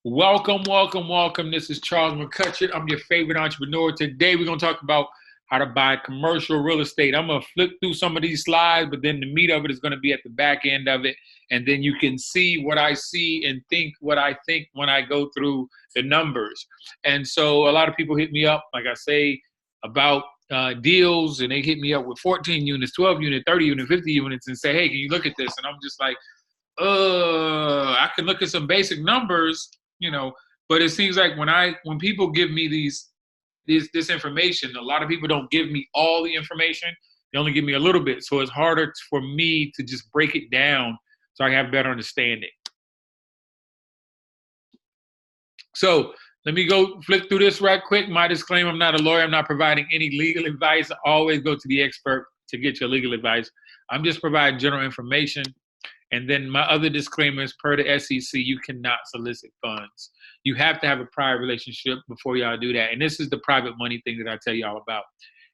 Welcome, welcome, welcome. This is Charles McCutcheon. I'm your favorite entrepreneur. Today we're going to talk about how to buy commercial real estate. I'm going to flip through some of these slides, but then the meat of it is going to be at the back end of it. And then you can see what I see and think what I think when I go through the numbers. And so a lot of people hit me up, like I say, about deals, and they hit me up with 14 units, 12 units, 30 units, 50 units, and say, hey, can you look at this? And I'm just like, I can look at some basic numbers, but it seems like when people give me this information, a lot of people don't give me all the information. They only give me a little bit. So it's harder for me to just break it down so I have a better understanding. So let me go flip through this right quick. My disclaimer, I'm not a lawyer. I'm not providing any legal advice. Always go to the expert to get your legal advice. I'm just providing general information. And then my other disclaimers, per the SEC, you cannot solicit funds. You have to have a prior relationship before y'all do that. And this is the private money thing that I tell y'all about.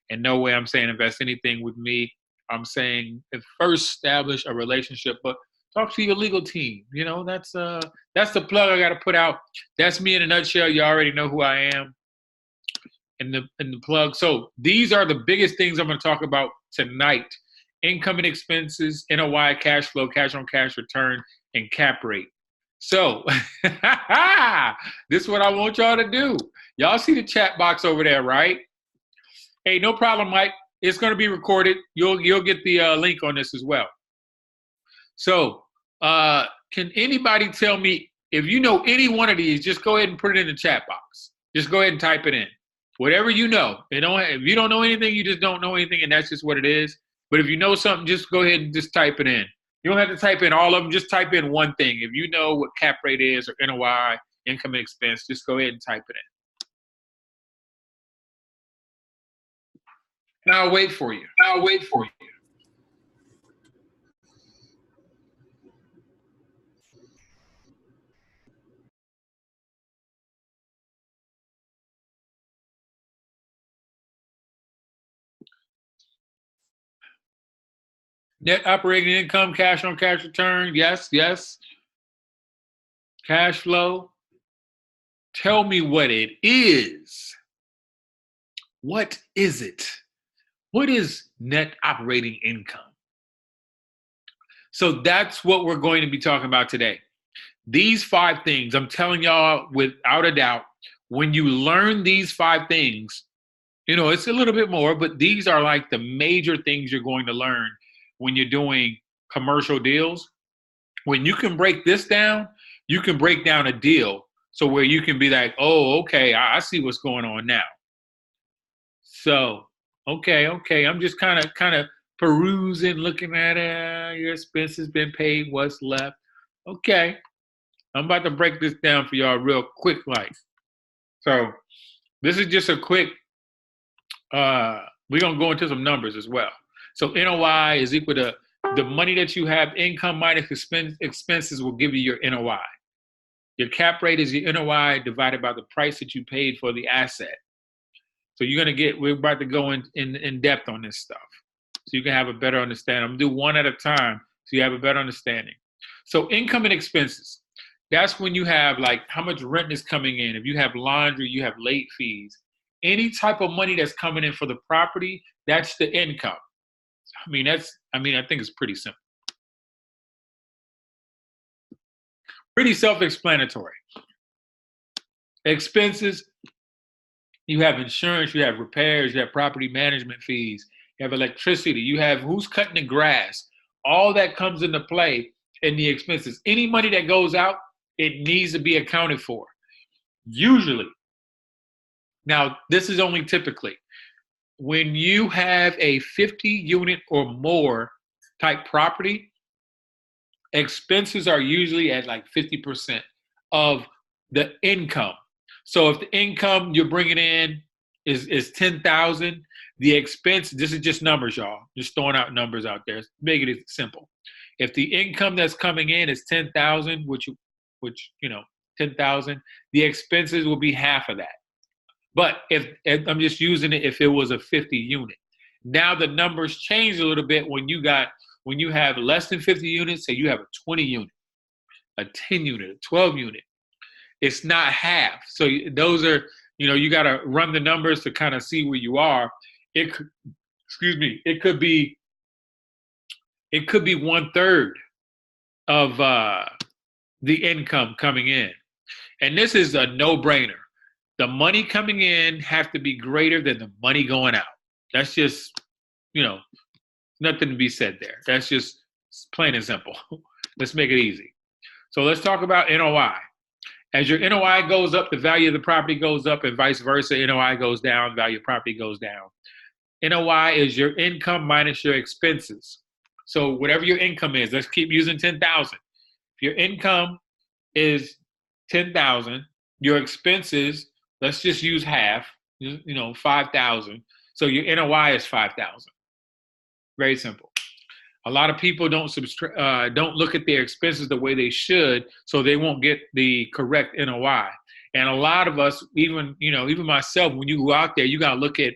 And no way I'm saying invest anything with me. I'm saying first establish a relationship, but talk to your legal team. That's the plug I got to put out. That's me in a nutshell. You already know who I am. And the plug. So these are the biggest things I'm going to talk about tonight. Income and expenses, NOI, cash flow, cash on cash return, and cap rate. So this is what I want y'all to do. Y'all see the chat box over there, right? Hey, no problem, Mike. It's going to be recorded. You'll get the link on this as well. So can anybody tell me if you know any one of these? Just go ahead and put it in the chat box. Just go ahead and type it in. Whatever you know. If you don't know anything, you just don't know anything, and that's just what it is. But if you know something, just go ahead and just type it in. You don't have to type in all of them. Just type in one thing. If you know what cap rate is or NOI, income and expense, just go ahead and type it in. And I'll wait for you. Net operating income, cash on cash return. Yes. Cash flow. Tell me what it is. What is it? What is net operating income? So that's what we're going to be talking about today. These 5 things, I'm telling y'all without a doubt, when you learn these 5 things, it's a little bit more, but these are like the major things you're going to learn when you're doing commercial deals. When you can break this down, you can break down a deal so where you can be like, oh, okay, I see what's going on now. So, okay, I'm just kind of perusing, looking at it. Your expenses been paid, what's left. Okay, I'm about to break this down for y'all real quick, like. So this is just a quick, we're going to go into some numbers as well. So NOI is equal to the money that you have, income minus expenses will give you your NOI. Your cap rate is your NOI divided by the price that you paid for the asset. So we're about to go in depth on this stuff. So you can have a better understanding. I'm going to do one at a time so you have a better understanding. So income and expenses. That's when you have like how much rent is coming in. If you have laundry, you have late fees. Any type of money that's coming in for the property, that's the income. I think it's pretty simple. Pretty self-explanatory. Expenses, you have insurance, you have repairs, you have property management fees, you have electricity, you have who's cutting the grass. All that comes into play in the expenses. Any money that goes out, it needs to be accounted for. Usually. Now, this is only typically. When you have a 50 unit or more type property, expenses are usually at like 50% of the income. So if the income you're bringing in is 10,000, the expense, this is just numbers, y'all. Just throwing out numbers out there. Making it simple. If the income that's coming in is 10,000, which 10,000, the expenses will be half of that. But if I'm just using it, if it was a 50 unit, now the numbers change a little bit when you have less than 50 units. Say you have a 20 unit, a 10 unit, a 12 unit. It's not half. So those are, you got to run the numbers to kind of see where you are. It could, excuse me, it could be 1/3 of the income coming in. And this is a no-brainer. The money coming in has to be greater than the money going out. That's just, nothing to be said there. That's just plain and simple. Let's make it easy. So let's talk about NOI. As your NOI goes up, the value of the property goes up, and vice versa. NOI goes down, value of property goes down. NOI is your income minus your expenses. So whatever your income is, let's keep using 10,000. If your income is 10,000, your expenses, let's just use half, 5,000. So your NOI is 5,000. Very simple. A lot of people don't look at their expenses the way they should, so they won't get the correct NOI. And a lot of us, even myself, when you go out there, you got to look at,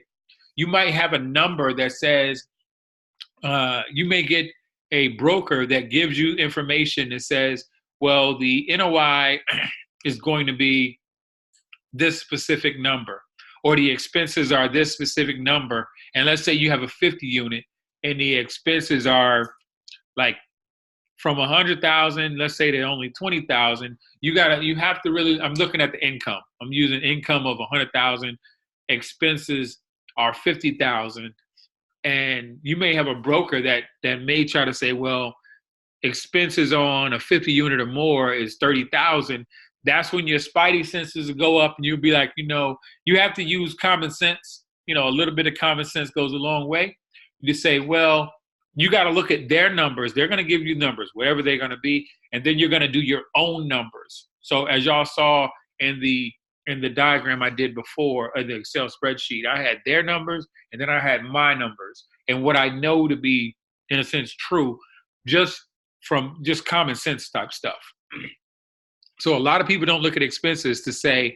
you might have a number that says, you may get a broker that gives you information that says, well, the NOI is going to be this specific number, or the expenses are this specific number. And let's say you have a 50 unit and the expenses are like from 100,000, let's say they're only 20,000. You have to really, I'm looking at the income. I'm using income of 100,000, expenses are 50,000. And you may have a broker that may try to say, well, expenses on a 50 unit or more is 30,000. That's when your spidey senses go up and you'll be like, you have to use common sense. A little bit of common sense goes a long way. You say, well, you got to look at their numbers. They're going to give you numbers, whatever they're going to be, and then you're going to do your own numbers. So as y'all saw in the diagram I did before, in the Excel spreadsheet, I had their numbers and then I had my numbers and what I know to be, in a sense, true, just from just common sense type stuff. So a lot of people don't look at expenses to say,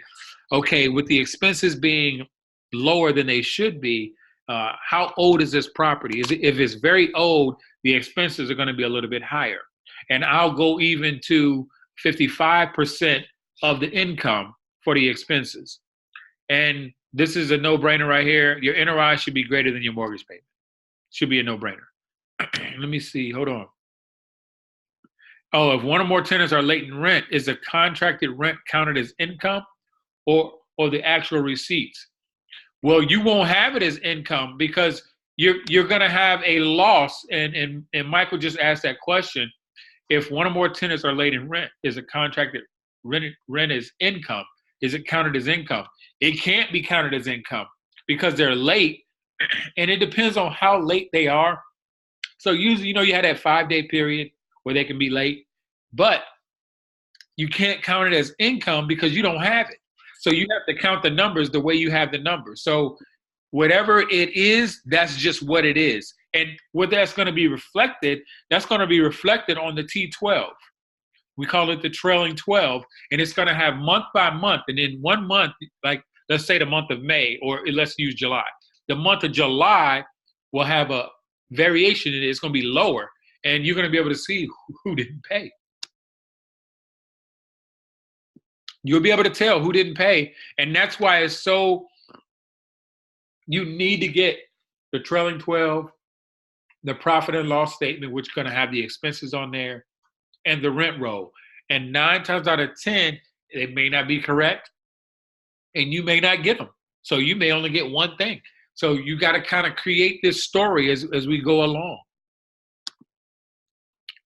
okay, with the expenses being lower than they should be, how old is this property? If it's very old, the expenses are going to be a little bit higher. And I'll go even to 55% of the income for the expenses. And this is a no-brainer right here. Your NOI should be greater than your mortgage payment. Should be a no-brainer. Let me see. Hold on. Oh, if one or more tenants are late in rent, is the contracted rent counted as income or the actual receipts? Well, you won't have it as income because you're going to have a loss. And Michael just asked that question. If one or more tenants are late in rent, is a contracted rent as income? Is it counted as income? It can't be counted as income because they're late, and it depends on how late they are. So usually, you had that 5-day period where they can be late, but you can't count it as income because you don't have it. So you have to count the numbers the way you have the numbers. So whatever it is, that's just what it is. And what that's going to be reflected, that's going to be reflected on the T12. We call it the trailing 12, and it's going to have month by month. And in 1 month, like let's say the month of May, or let's use July. The month of July will have a variation in it. It's going to be lower, and you're going to be able to see who didn't pay. You'll be able to tell who didn't pay, and that's why it's so, you need to get the trailing 12, the profit and loss statement, which is going to have the expenses on there, and the rent roll. And 9 times out of 10, it may not be correct, and you may not get them. So you may only get one thing. So you got to kind of create this story as we go along.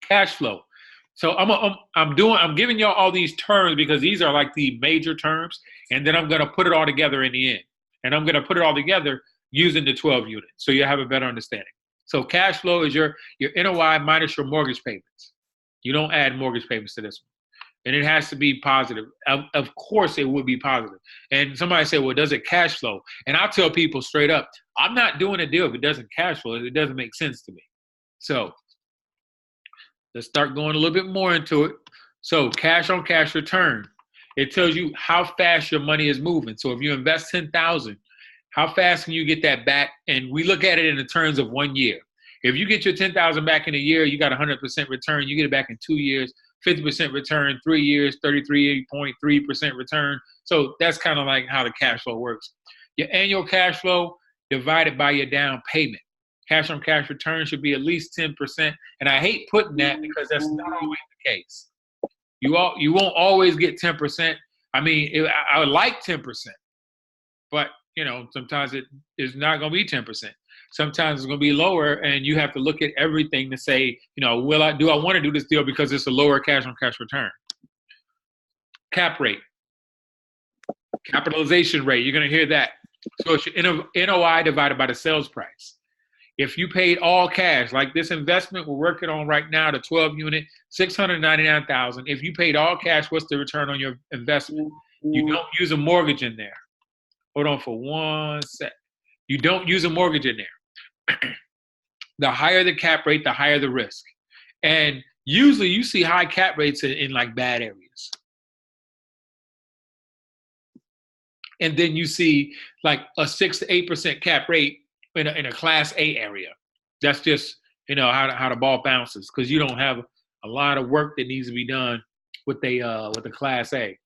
Cash flow. So I'm giving y'all all these terms because these are like the major terms, and then I'm going to put it all together in the end. And I'm going to put it all together using the 12 units so you have a better understanding. So cash flow is your NOI minus your mortgage payments. You don't add mortgage payments to this one. And it has to be positive. Of course, it would be positive. And somebody say, well, does it cash flow? And I'll tell people straight up, I'm not doing a deal if it doesn't cash flow. It doesn't make sense to me. So let's start going a little bit more into it. So cash on cash return. It tells you how fast your money is moving. So if you invest $10,000, how fast can you get that back? And we look at it in the terms of 1 year. If you get your $10,000 back in a year, you got 100% return. You get it back in 2 years. 50% return, 3 years, 33.3% return. So that's kind of like how the cash flow works. Your annual cash flow divided by your down payment. Cash on cash return should be at least 10%. And I hate putting that because that's not always the case. You won't always get 10%. I mean, I would like 10%, but sometimes it is not going to be 10%. Sometimes it's going to be lower, and you have to look at everything to say, do I want to do this deal because it's a lower cash on cash return. Cap rate, capitalization rate. You're going to hear that. So it's your NOI divided by the sales price. If you paid all cash, like this investment we're working on right now, the 12 unit, $699,000. If you paid all cash, what's the return on your investment? You don't use a mortgage in there. Hold on for 1 sec. You don't use a mortgage in there. The higher the cap rate, the higher the risk. And usually you see high cap rates in like bad areas. And then you see like a 6 to 8% cap rate in a class A area. That's just, how the ball bounces, because you don't have a lot of work that needs to be done with the class A.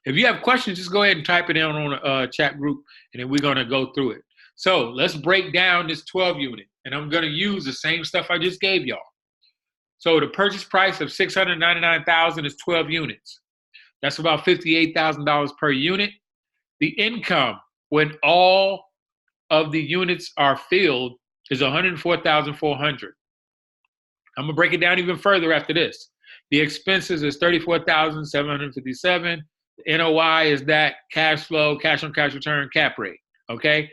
If you have questions, just go ahead and type it down on a chat group, and then we're going to go through it. So let's break down this 12 unit, and I'm going to use the same stuff I just gave y'all. So the purchase price of $699,000 is 12 units. That's about $58,000 per unit. The income when all of the units are filled is $104,400. I'm going to break it down even further after this. The expenses is $34,757. The NOI is that cash flow, cash on cash return, cap rate. Okay?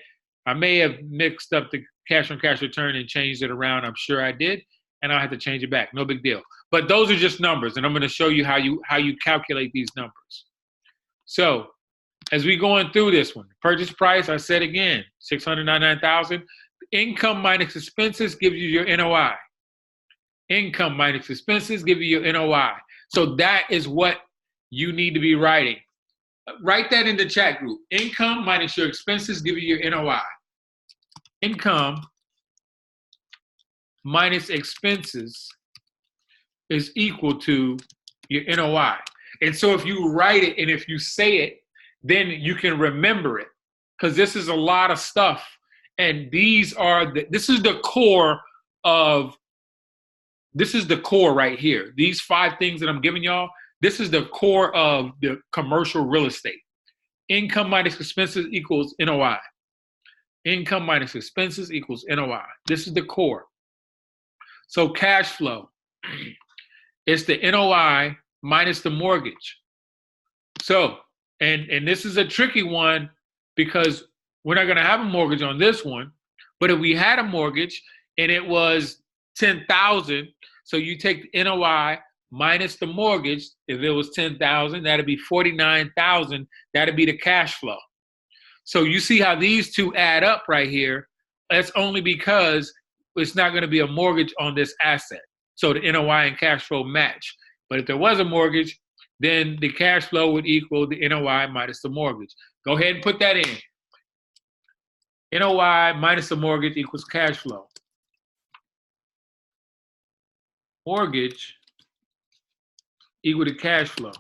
I may have mixed up the cash on cash return and changed it around. I'm sure I did, and I'll have to change it back. No big deal. But those are just numbers, and I'm going to show you how you calculate these numbers. So as we going through this one, purchase price, I said again, $699,000. Income minus expenses gives you your NOI. Income minus expenses give you your NOI. So that is what you need to be writing. Write that in the chat group. Income minus your expenses give you your NOI. Income minus expenses is equal to your NOI. And so if you write it and if you say it, then you can remember it, because this is a lot of stuff. And this is the core right here. These 5 things that I'm giving y'all, this is the core of the commercial real estate. Income minus expenses equals NOI. Income minus expenses equals NOI. This is the core. So cash flow, it's the NOI minus the mortgage. So, and this is a tricky one because we're not going to have a mortgage on this one. But if we had a mortgage and it was $10,000, so you take the NOI minus the mortgage. If it was $10,000, that'd be $49,000. That'd be the cash flow. So you see how these two add up right here. That's only because it's not going to be a mortgage on this asset. So the NOI and cash flow match. But if there was a mortgage, then the cash flow would equal the NOI minus the mortgage. Go ahead and put that in. NOI minus the mortgage equals cash flow. Mortgage equal to cash flow.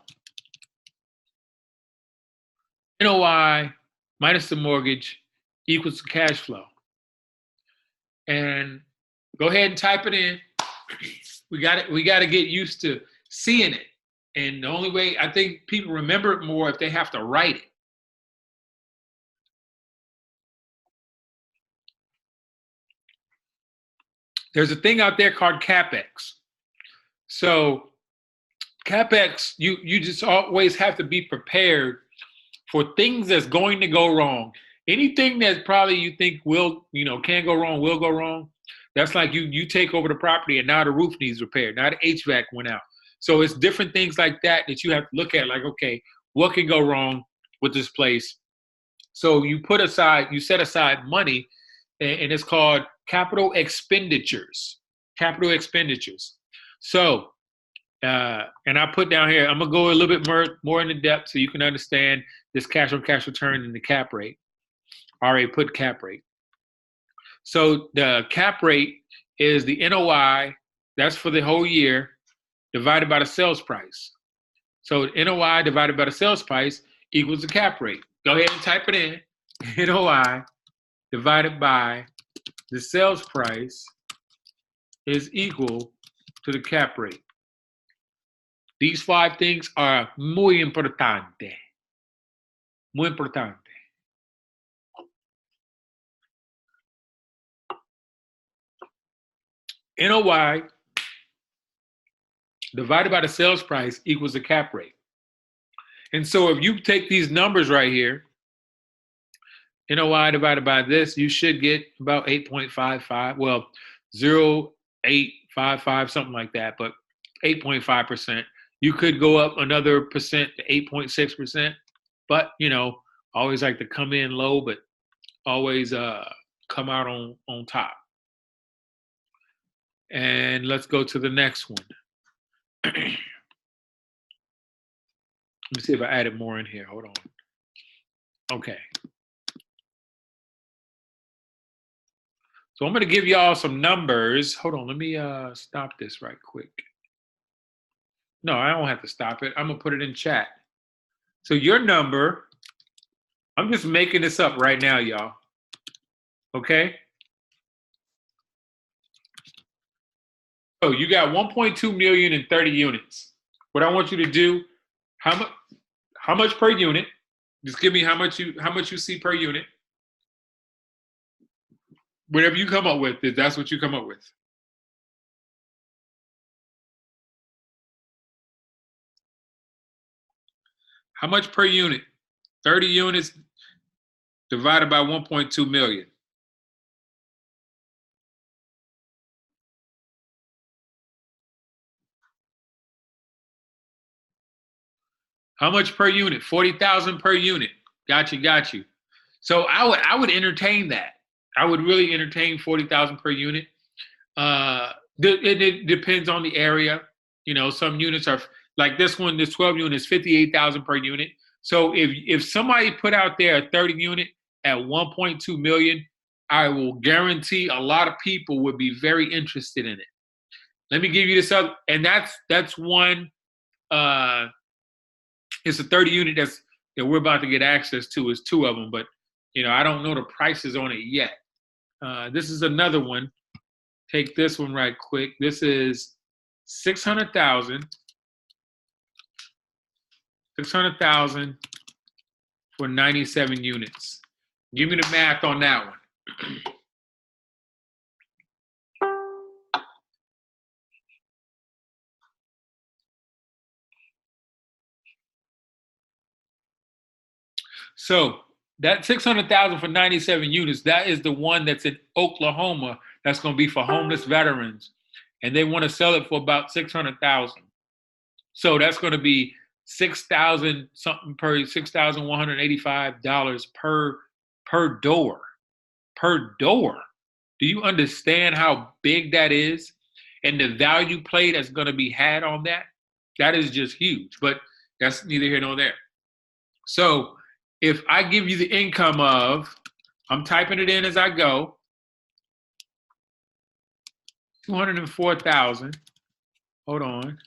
NOI minus the mortgage equals to cash flow. And go ahead and type it in. We got to get used to seeing it. And the only way I think people remember it more if they have to write it. There's a thing out there called CapEx. So CapEx, you just always have to be prepared for things that's going to go wrong. Anything that probably you think can go wrong, will go wrong. That's like you take over the property and now the roof needs repaired. Now the HVAC went out. So it's different things like that you have to look at, like, okay, what can go wrong with this place? So you set aside money, and it's called capital expenditures. Capital expenditures. So, and I put down here, I'm going to go a little bit more into depth so you can understand this cash on cash return and the cap rate. I already put cap rate. So the cap rate is the NOI, that's for the whole year, divided by the sales price. So NOI divided by the sales price equals the cap rate. Go ahead and type it in. NOI divided by the sales price is equal to the cap rate. These 5 things are muy importante. Muy importante. NOI divided by the sales price equals the cap rate. And so if you take these numbers right here, NOI divided by this, you should get about 8.55, well, 0.855, something like that, but 8.5%. You could go up another percent to 8.6%, but, you know, always like to come in low, but always come out on top. And let's go to the next one. Let me see if I added more in here. Hold on. Okay. So I'm going to give y'all some numbers. Hold on. Let me stop this right quick. No, I don't have to stop it. I'm going to put it in chat. So your number, I'm just making this up right now, y'all. Okay? So you got 1.2 million and 30 units. What I want you to do, how much per unit? Just give me how much you see per unit. Whatever you come up with, that's what you come up with. How much per unit? 30 units divided by 1.2 million. How much per unit? 40,000 per unit. Got you. So I would entertain that. I would really entertain 40,000 per unit. It depends on the area. You know, some units are like this one. This 12 units, 58,000 per unit. So if somebody put out there a 30 unit at 1.2 million, I will guarantee a lot of people would be very interested in it. Let me give you this other, and that's one. It's a 30 unit that we're about to get access to. Is 2 of them, but you know I don't know the prices on it yet. This is another one. Take this one right quick. This is 600,000. 600,000 for 97 units. Give me the math on that one. So that 600,000 for 97 units, that is the one that's in Oklahoma. That's going to be for homeless veterans, and they want to sell it for about 600,000. So that's going to be $6,000 something per $6,185 per door. Per door. Do you understand how big that is, and the value play that's going to be had on that? That is just huge. But that's neither here nor there. So if I give you the income of, I'm typing it in as I go, 204,000. Hold on.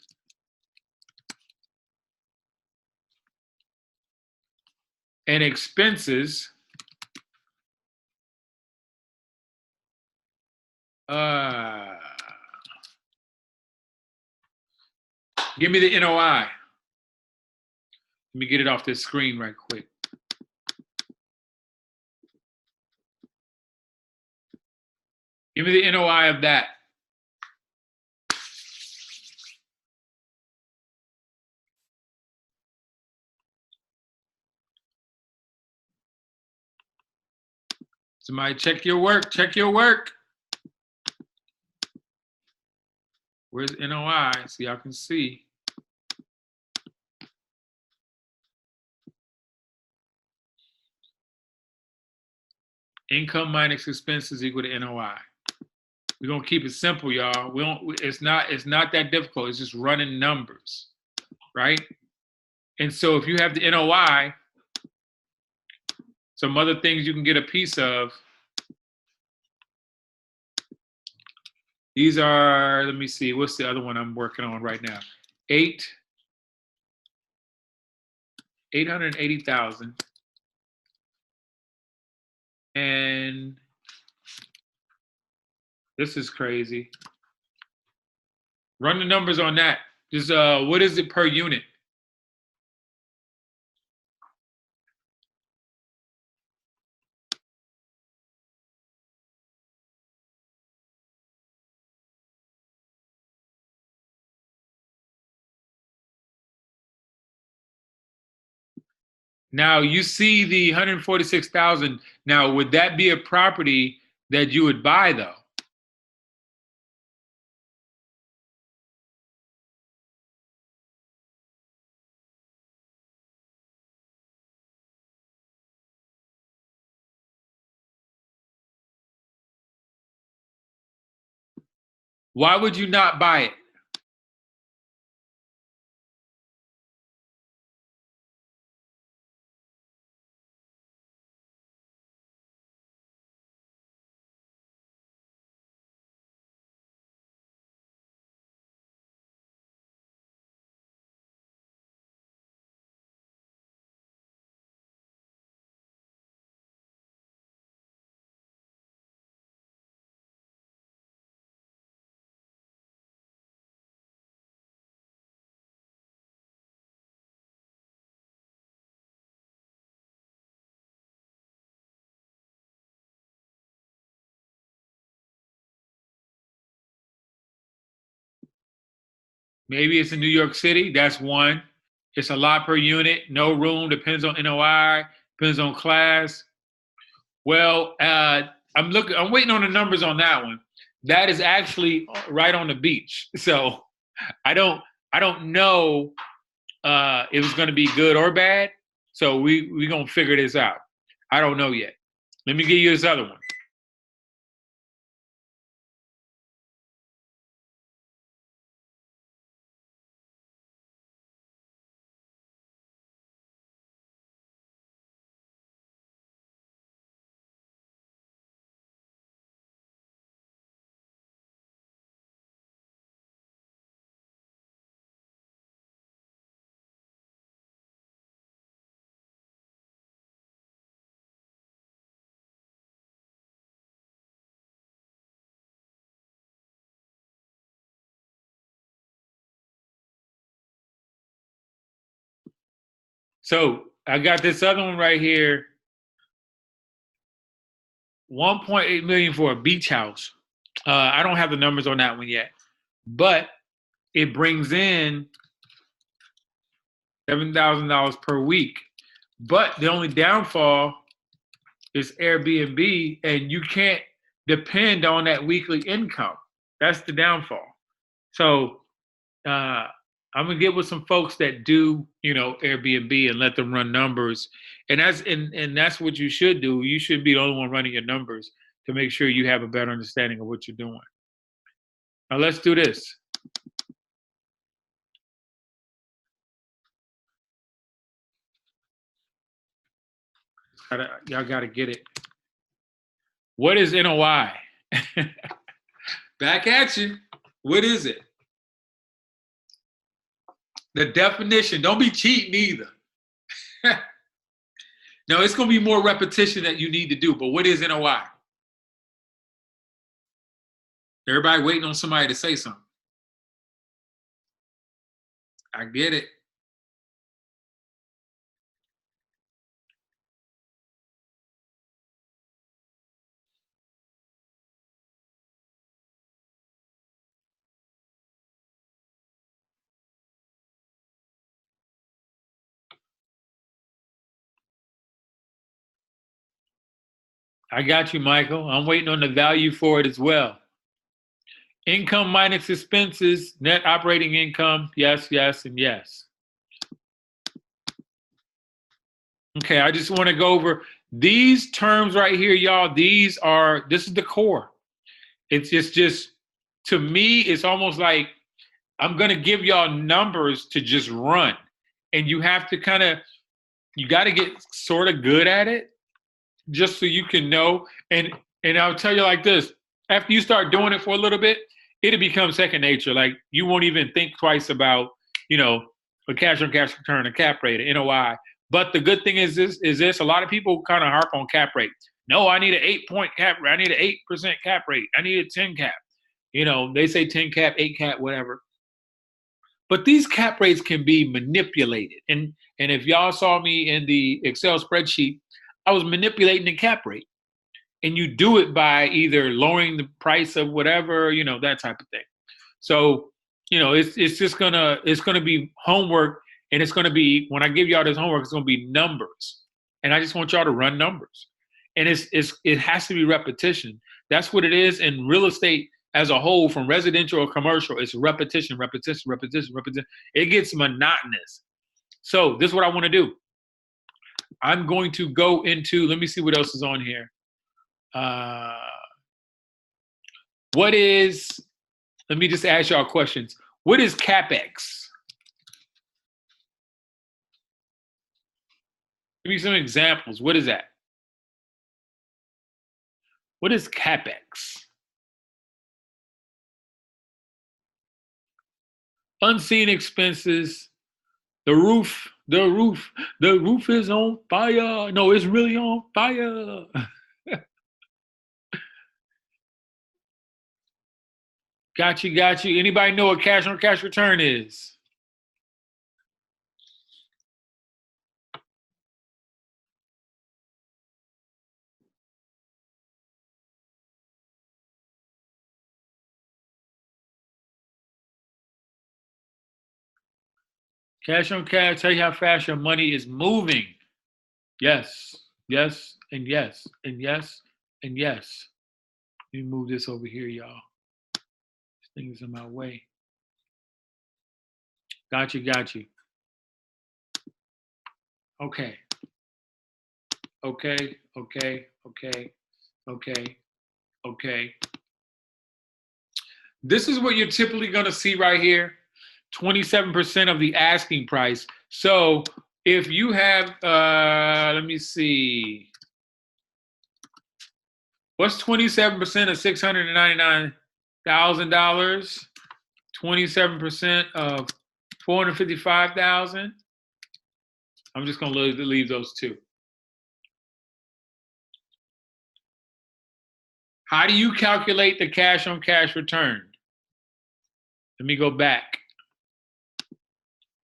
And expenses, give me the NOI. Let me get it off this screen right quick. Give me the NOI of that. Somebody check your work. Check your work. Where's NOI? So y'all can see. Income minus expenses equal to NOI. We're gonna keep it simple, y'all. It's not that difficult. It's just running numbers, right? And so if you have the NOI, some other things you can get a piece of. These are, let me see, what's the other one I'm working on right now? 880,000. And this is crazy. Run the numbers on that. Just what is it per unit? Now you see the 146,000. Now, would that be a property that you would buy though? Why would you not buy it? Maybe it's in New York City. That's one. It's a lot per unit. No room. Depends on NOI. Depends on class. Well, I'm waiting on the numbers on that one. That is actually right on the beach. So I don't know if it's going to be good or bad. So we gonna figure this out. I don't know yet. Let me give you this other one. So I got this other one right here. 1.8 million for a beach house. I don't have the numbers on that one yet, but it brings in $7,000 per week. But the only downfall is Airbnb, and you can't depend on that weekly income. That's the downfall. So I'm gonna get with some folks that do, Airbnb and let them run numbers. And that's what you should do. You should be the only one running your numbers to make sure you have a better understanding of what you're doing. Now let's do this. Y'all gotta get it. What is NOI? Back at you. What is it? The definition. Don't be cheating either. No, it's going to be more repetition that you need to do. But what is NOI? Everybody waiting on somebody to say something. I get it. I got you, Michael. I'm waiting on the value for it as well. Income minus expenses, net operating income, yes, yes, and yes. Okay, I just want to go over these terms right here, y'all. This is the core. It's just to me, it's almost like I'm gonna give y'all numbers to just run. And you have to you got to get sort of good at it just so you can know. And I'll tell you like this, after you start doing it for a little bit, it'll become second nature. Like you won't even think twice about you know, a cash on cash return, a cap rate, an NOI. But the good thing is this: a lot of people kind of harp on cap rate. No, I need an 8-point cap rate. I need an 8% cap rate. I need a 10 cap. You know, they say 10 cap, 8 cap, whatever. But these cap rates can be manipulated. And if y'all saw me in the Excel spreadsheet, I was manipulating the cap rate. And you do it by either lowering the price of whatever, you know, that type of thing. So, you know, it's gonna be homework, and it's gonna be, when I give y'all this homework, it's gonna be numbers. And I just want y'all to run numbers. And it has to be repetition. That's what it is in real estate as a whole, from residential or commercial. It's repetition, repetition, repetition, repetition. It gets monotonous. So this is what I want to do. I'm going to go into, let me see what else is on here. Let me just ask y'all questions. What is CapEx? Give me some examples. What is that? What is CapEx? Unseen expenses. The roof is on fire. No, it's really on fire. Got you. Anybody know what cash on cash return is? Cash on cash, tell you how fast your money is moving. Yes, yes, and yes, and yes, and yes. Let me move this over here, y'all. This thing is in my way. Got you. Okay. This is what you're typically gonna see right here. 27% of the asking price. So if you have, let me see, what's 27% of $699,000? 27% of $455,000. I'm just gonna leave those two. How do you calculate the cash on cash return? Let me go back.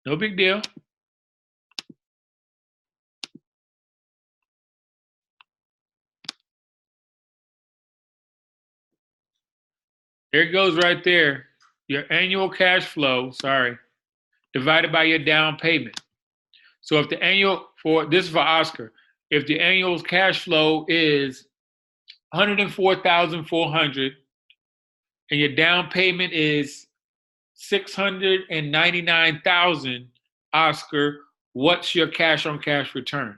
No big deal. There it goes right there. Your annual cash flow, divided by your down payment. So if the annual, this is for Oscar, if the annual cash flow is $104,400 and your down payment is $699,000, Oscar, what's your cash on cash return?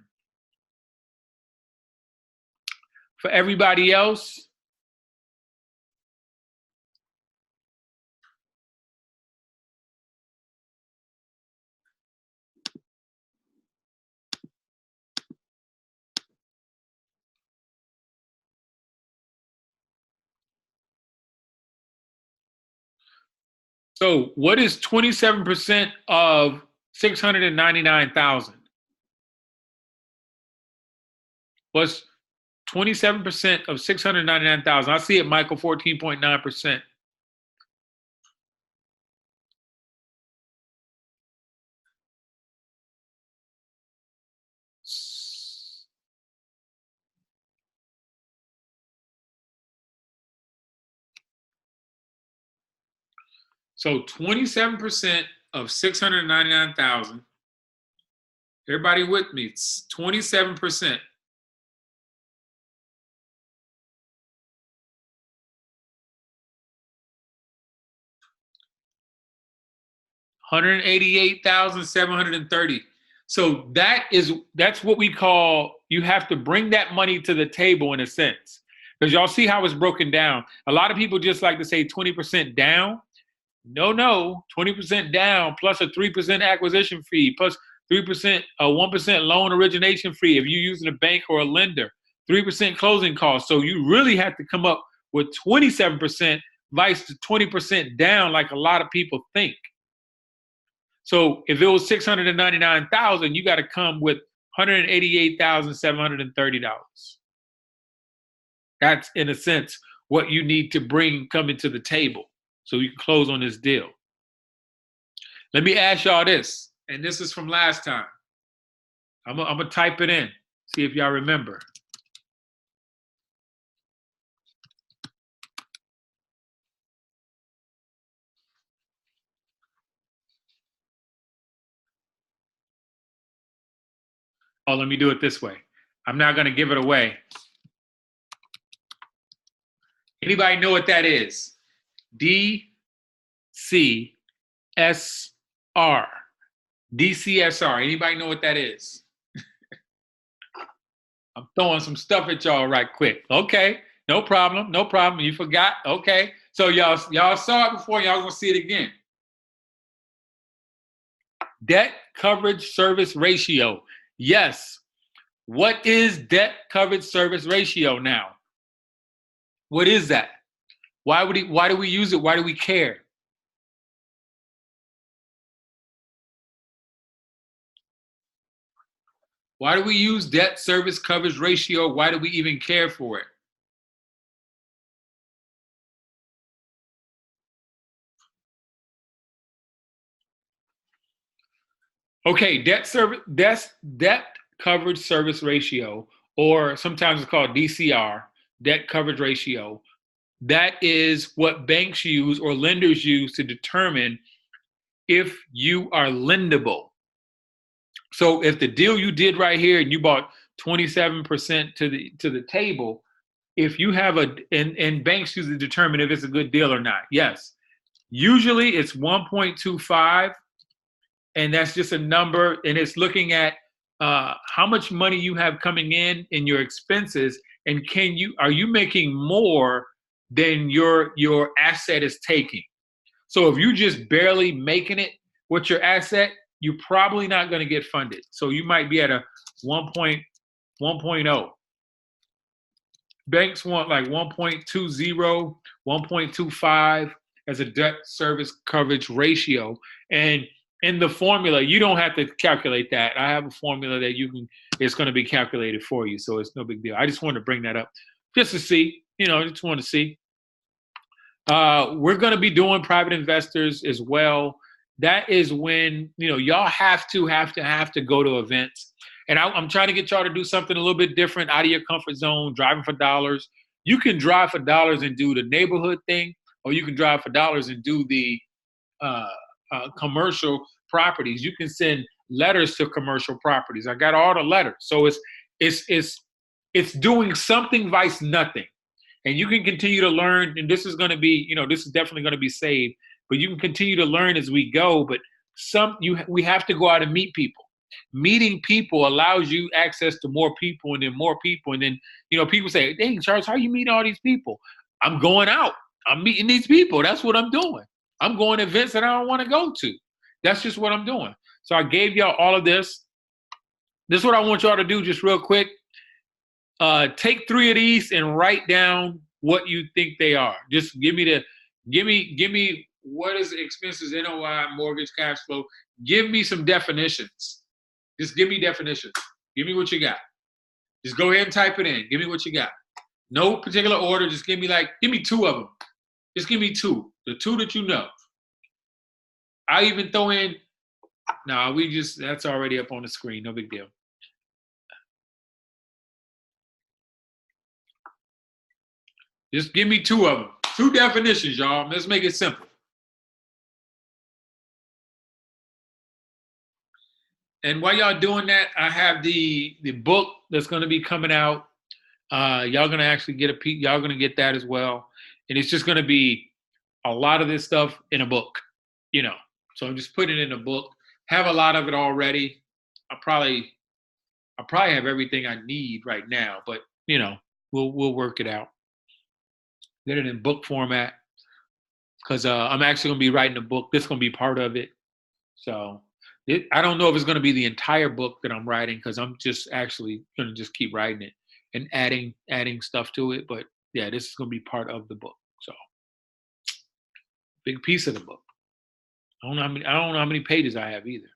For everybody else, so what is 27% of 699,000? What's 27% of 699,000? I see it, Michael, 14.9%. So 27% of 699,000. Everybody with me? It's 27%. $188,730. So that's what we call, you have to bring that money to the table in a sense. Because y'all see how it's broken down. A lot of people just like to say 20% down. No, 20% down plus a 3% acquisition fee, plus 3%, a 1% loan origination fee if you're using a bank or a lender, 3% closing costs. So you really have to come up with 27% vice to 20% down like a lot of people think. So if it was 699,000, you got to come with $188,730. That's, in a sense, what you need to bring coming to the table so you can close on this deal. Let me ask y'all this, and this is from last time. I'm gonna type it in, see if y'all remember. Oh, let me do it this way. I'm not gonna give it away. Anybody know what that is? DCSR. DCSR. Anybody know what that is? I'm throwing some stuff at y'all right quick. Okay, no problem, no problem. You forgot? Okay. So y'all saw it before, y'all gonna see it again. Debt coverage service ratio. Yes. What is debt coverage service ratio now? What is that? Why do we use it? Why do we care? Why do we use debt service coverage ratio? Why do we even care for it? Okay, debt coverage service ratio, or sometimes it's called DCR, debt coverage ratio. That is what banks use or lenders use to determine if you are lendable. So if the deal you did right here and you bought 27% to the table, if you have and banks use to determine if it's a good deal or not. Yes. Usually it's 1.25, and that's just a number, and it's looking at how much money you have coming in your expenses, and are you making more than your asset is taking. So if you're just barely making it with your asset, you're probably not going to get funded. So you might be at a 1.0. Banks want like 1.20, 1.25 as a debt service coverage ratio. And in the formula, you don't have to calculate that. I have a formula that it's going to be calculated for you. So it's no big deal. I just wanted to bring that up just to see, just want to see. We're going to be doing private investors as well. That is when, y'all have to go to events. And I'm trying to get y'all to do something a little bit different, out of your comfort zone, driving for dollars. You can drive for dollars and do the neighborhood thing, or you can drive for dollars and do the commercial properties. You can send letters to commercial properties. I got all the letters. So it's doing something vice nothing. And you can continue to learn, and this is going to be, this is definitely going to be saved, but you can continue to learn as we go. But we have to go out and meet people. Meeting people allows you access to more people, and then more people. And then, people say, dang, Charles, how are you meeting all these people? I'm going out. I'm meeting these people. That's what I'm doing. I'm going to events that I don't want to go to. That's just what I'm doing. So I gave y'all all of this. This is what I want y'all to do just real quick. Take 3 of these and write down what you think they are. Just give me what is expenses, NOI, mortgage, cash flow. Give me some definitions. Just give me definitions. Give me what you got. Just go ahead and type it in. Give me what you got. No particular order. Just give me 2 of them. Just give me 2. The 2 that you know. I even throw in, that's already up on the screen. No big deal. Just give me 2 of them. 2 definitions, y'all. Let's make it simple. And while y'all doing that, I have the book that's going to be coming out. Y'all going to actually get a peek. Y'all going to get that as well. And it's just going to be a lot of this stuff in a book, So I'm just putting it in a book. Have a lot of it already. I probably have everything I need right now, but we'll work it out. Get it in book format, because I'm actually going to be writing a book. This is going to be part of it. So I don't know if it's going to be the entire book that I'm writing, because I'm just actually going to just keep writing it and adding stuff to it. But yeah, this is going to be part of the book. So big piece of the book. I don't know how many pages I have either.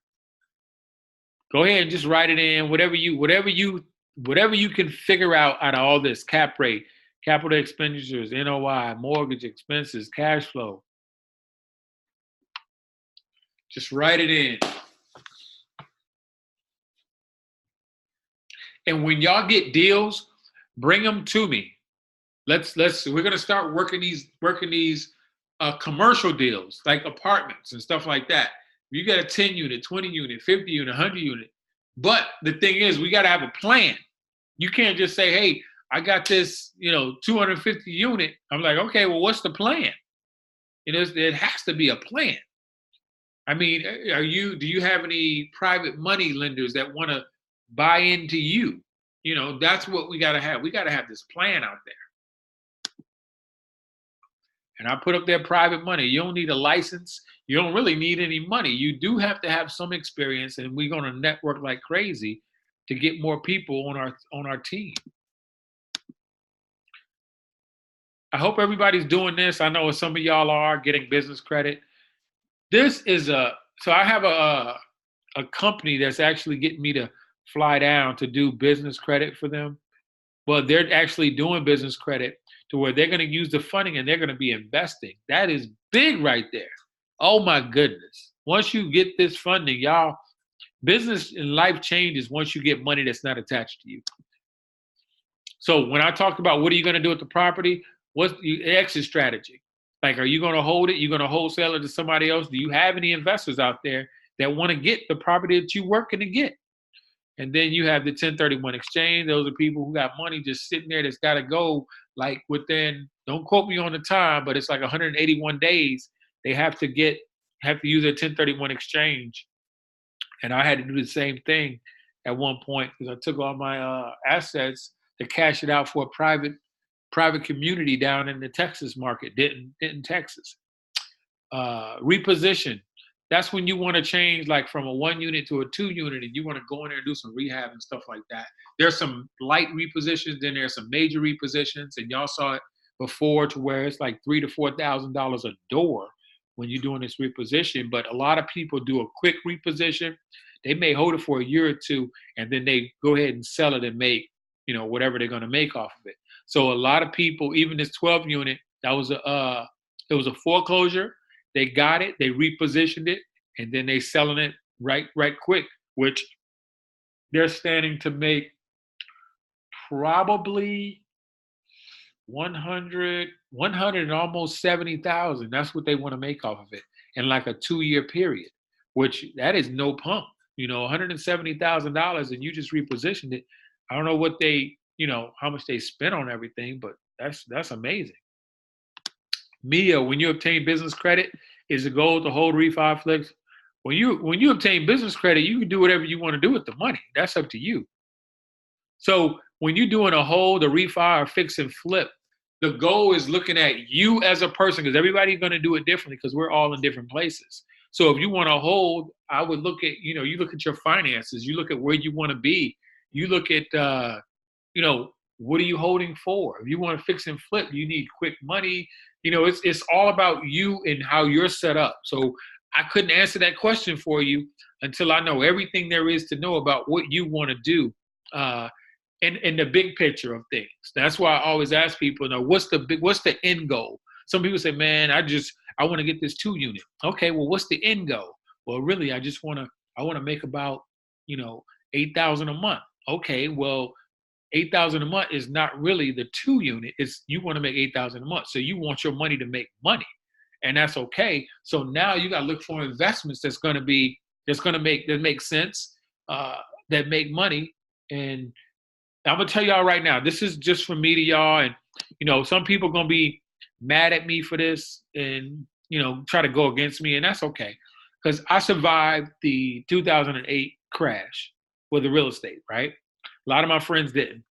Go ahead and just write it in. Whatever you can figure out of all this: cap rate, capital expenditures, NOI, mortgage expenses, cash flow. Just write it in. And when y'all get deals, bring them to me. We're gonna start working these commercial deals like apartments and stuff like that. You got a 10 unit, 20 unit, 50 unit, 100 unit. But the thing is, we got to have a plan. You can't just say, hey, I got this, 250 unit. I'm like, okay, well, what's the plan? It has to be a plan. I mean, do you have any private money lenders that want to buy into you? That's what we got to have. We got to have this plan out there. And I put up their private money. You don't need a license. You don't really need any money. You do have to have some experience, and we're going to network like crazy to get more people on our team. I hope everybody's doing this. I know some of y'all are getting business credit. This is so I have a company that's actually getting me to fly down to do business credit for them. Well, they're actually doing business credit to where they're going to use the funding and they're going to be investing. That is big right there. Oh my goodness. Once you get this funding, y'all, business and life changes once you get money that's not attached to you. So when I talked about what are you going to do with the property, what's the exit strategy? Like, are you going to hold it? You're going to wholesale it to somebody else? Do you have any investors out there that want to get the property that you're working to get? And then you have the 1031 exchange. Those are people who got money just sitting there that's got to go like within, don't quote me on the time, but it's like 181 days. They have to use their 1031 exchange. And I had to do the same thing at one point because I took all my assets to cash it out for a private community down in the Texas market, Denton, Texas. Reposition. That's when you want to change like from a 1 unit to a 2 unit and you want to go in there and do some rehab and stuff like that. There's some light repositions, then there's some major repositions, and y'all saw it before to where it's like $3,000 to $4,000 a door when you're doing this reposition. But a lot of people do a quick reposition. They may hold it for a year or two and then they go ahead and sell it and make, whatever they're going to make off of it. So a lot of people, even this 12 unit, it was a foreclosure. They got it, they repositioned it, and then they selling it right quick, which they're standing to make probably 100 and almost 70,000. That's what they want to make off of it in like a 2-year period, which that is no pump. $170,000 and you just repositioned it. I don't know what they, how much they spent on everything, but that's amazing. Mia, when you obtain business credit, is the goal to hold refi flex? When you obtain business credit, you can do whatever you want to do with the money. That's up to you. So when you're doing a hold, a refi, or fix and flip, the goal is looking at you as a person because everybody's going to do it differently because we're all in different places. So if you want to hold, I would look at, you look at your finances, you look at where you want to be, you look at, what are you holding for? If you want to fix and flip, you need quick money. It's all about you and how you're set up. So I couldn't answer that question for you until I know everything there is to know about what you want to do in the big picture of things. That's why I always ask people, what's the end goal? Some people say, man, I want to get this 2 unit. Okay, well, what's the end goal? Well, really, I want to make about, $8,000 a month. Okay, well, $8,000 a month is not really the 2 unit. It's you want to make $8,000 a month. So you want your money to make money, and that's okay. So now you got to look for investments that make sense, that make money. And I'm gonna tell y'all right now, this is just from me to y'all. And some people are gonna be mad at me for this, and try to go against me, and that's okay, because I survived the 2008 crash with the real estate, right? A lot of my friends didn't.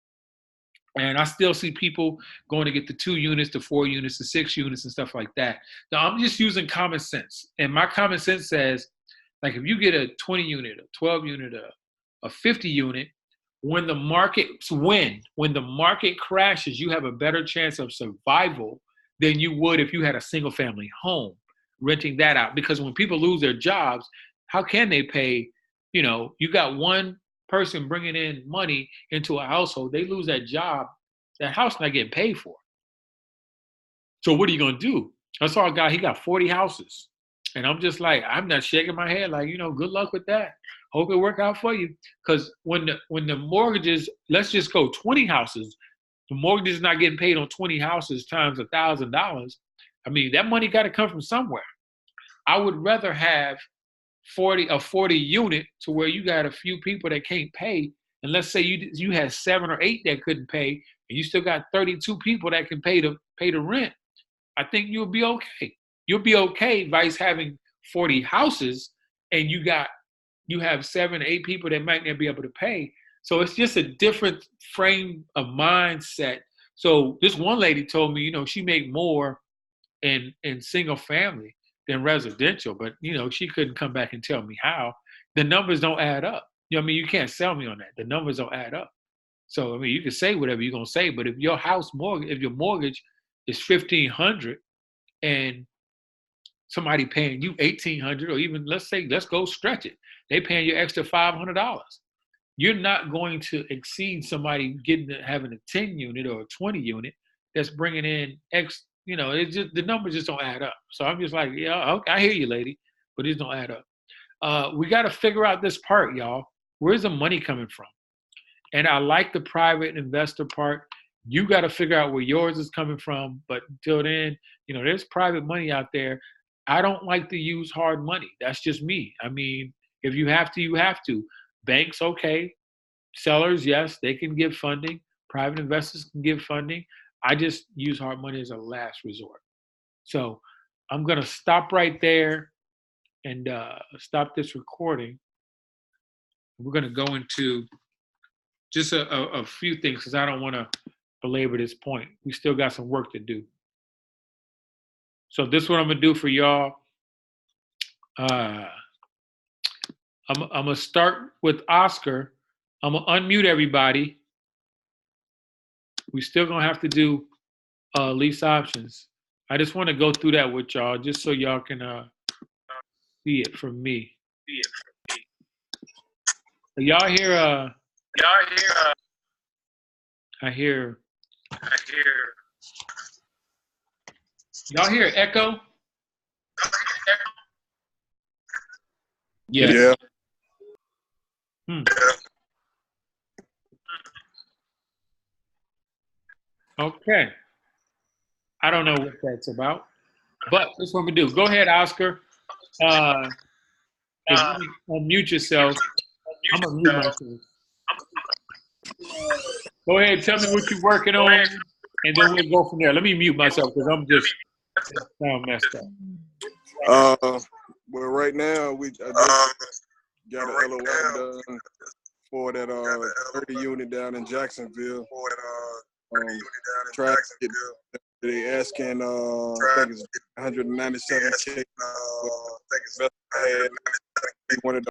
And I still see people going to get the 2 units, the 4 units, the 6 units and stuff like that. Now, I'm just using common sense. And my common sense says, like, if you get a 20 unit, a 12 unit, a 50 unit, when the market crashes, you have a better chance of survival than you would if you had a single family home. renting that out. Because when people lose their jobs, how can they pay? You know, you got one person bringing in money into a household, they lose that job, that house not getting paid for. So what are you gonna do? I saw a guy, he got 40 houses. And I'm just like, I'm not shaking my head, like, you know, good luck with that. Hope it work out for you. Because when the mortgages, let's just go 20 houses, the mortgage is not getting paid on 20 houses times $1,000. I mean, that money got to come from somewhere. I would rather have 40 unit to where you got a few people that can't pay, and let's say you had 7 or 8 that couldn't pay, and you still got 32 people that can pay the rent. I think you'll be okay. You'll be okay, Vice, having 40 houses, and you have 7 or 8 people that might not be able to pay. So it's just a different frame of mindset. So this one lady told me, you know, she make more in single family than residential, but you know, she couldn't come back and tell me how. The numbers don't add up. You know what I mean? You can't sell me on that. The numbers don't add up. So I mean, you can say whatever you're gonna say, but if your mortgage is $1,500 and somebody paying you $1,800, or even let's go stretch it, they paying you extra $500. You're not going to exceed somebody having a 10 unit or a 20 unit that's bringing in X. You know, it's just the numbers just don't add up. So I'm just like, yeah, okay, I hear you, lady, but it don't add up. We got to figure out this part, y'all. Where's the money coming from? And I like the private investor part. You got to figure out where yours is coming from. But until then, you know, there's private money out there. I don't like to use hard money. That's just me. I mean, if you have to, you have to. Banks, okay. Sellers, yes, they can give funding. Private investors can give funding. I just use hard money as a last resort. So I'm going to stop right there and stop this recording. We're going to go into just a few things because I don't want to belabor this point. We still got some work to do. So this is what I'm going to do for y'all. I'm going to start with Oscar. I'm going to unmute everybody. We still going to have to do lease options. I just want to go through that with y'all just so y'all can see it from me. Y'all hear I hear y'all hear echo? Yeah. Okay. I don't know what that's about, but this is what we do. Go ahead, Oscar. If you unmute yourself, I'm gonna mute myself. Go ahead, tell me what you're working on, and then we'll go from there. Let me mute myself because I'm just sound messed up. Well, right now I just got an LOI done for that 30 unit down in Jacksonville. They asking I think it's 197K. He wanted to